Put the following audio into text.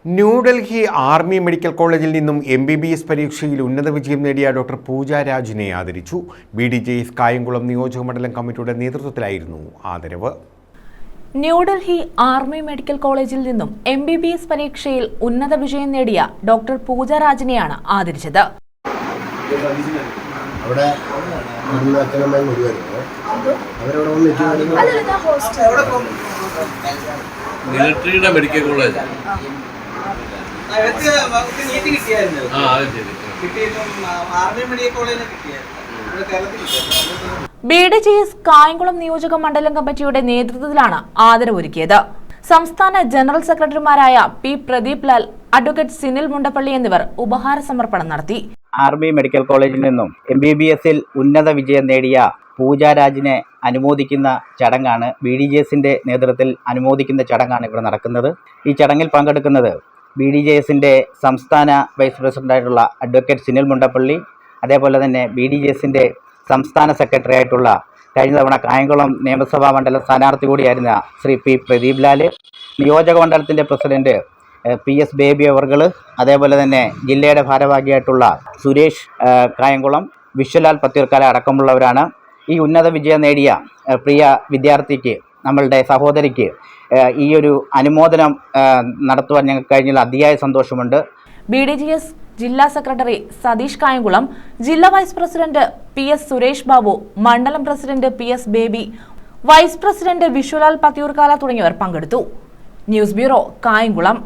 New Delhi army medical കോളേജിൽ നിന്നും MBBS പരീക്ഷയിൽ ഉന്നത വിജയം നേടിയ ഡോക്ടർ പൂജ രാജിനെ ആദരിച്ചു. BDJS കായംകുളം നിയോജകമണ്ഡലം കമ്മിറ്റിയുടെ നേതൃത്വത്തിലായിരുന്നു ആദരവ്. ന്യൂഡൽഹി ആർമി മെഡിക്കൽ കോളേജിൽ നിന്നും MBBS പരീക്ഷയിൽ ഉന്നത വിജയം നേടിയ ഡോക്ടർ പൂജ രാജിനെയാണ് ആദരിച്ചത്. മിലിറ്ററിയുടെ മെഡിക്കൽ കോളേജ് BDJS കായംകുളം നിയോജക മണ്ഡലം കമ്മിറ്റിയുടെ നേതൃത്വത്തിലാണ് ആദരവൊരുക്കിയത്. സംസ്ഥാന ജനറൽ സെക്രട്ടറിമാരായ P. പ്രദീപ് ലാൽ, അഡ്വക്കേറ്റ് സിനിൽ മുണ്ടപ്പള്ളി എന്നിവർ ഉപഹാര സമർപ്പണം നടത്തി. ആർമി മെഡിക്കൽ കോളേജിൽ നിന്നും MBBSൽ ഉന്നത വിജയം നേടിയ പൂജ രാജിനെ അനുമോദിക്കുന്ന ചടങ്ങാണ് BDJSന്റെ നേതൃത്വത്തിൽ അനുമോദിക്കുന്ന ചടങ്ങാണ് ഇവിടെ നടക്കുന്നത്. ഈ ചടങ്ങിൽ പങ്കെടുക്കുന്നത് BDJSന്റെ സംസ്ഥാന വൈസ് പ്രസിഡന്റായിട്ടുള്ള അഡ്വക്കേറ്റ് സിനിൽ മുണ്ടപ്പള്ളി, അതേപോലെ തന്നെ BDJSന്റെ സംസ്ഥാന സെക്രട്ടറി ആയിട്ടുള്ള കഴിഞ്ഞ തവണ കായംകുളം നിയമസഭാ മണ്ഡലം സ്ഥാനാർത്ഥി കൂടിയായിരുന്ന ശ്രീ P. പ്രദീപ് ലാൽ, നിയോജക മണ്ഡലത്തിൻ്റെ പ്രസിഡന്റ് PS ബേബി അവർകൾ, അതേപോലെ തന്നെ ജില്ലയുടെ ഭാരവാഹിയായിട്ടുള്ള സുരേഷ് കായംകുളം, വിശ്വലാൽ പത്തിർക്കാല അടക്കമുള്ളവരാണ്. ഈ ഉന്നത വിജയം നേടിയ പ്രിയ വിദ്യാർത്ഥിക്ക്, നമ്മളുടെ സഹോദരിക്ക് ഈ ഒരു അനുമോദനം നടത്തുവാൻ ഞങ്ങൾക്ക് കഴിഞ്ഞാൽ അതിയായ സന്തോഷമുണ്ട്. BDJS ജില്ലാ സെക്രട്ടറി സതീഷ് കായംകുളം, ജില്ലാ vice president PS Suresh Babu, മണ്ഡലം president PS Baby, vice president Vishwalal Pathiyoorkkala തുടങ്ങിയവർ പങ്കെടുത്തു. News bureau, Kayamkulam.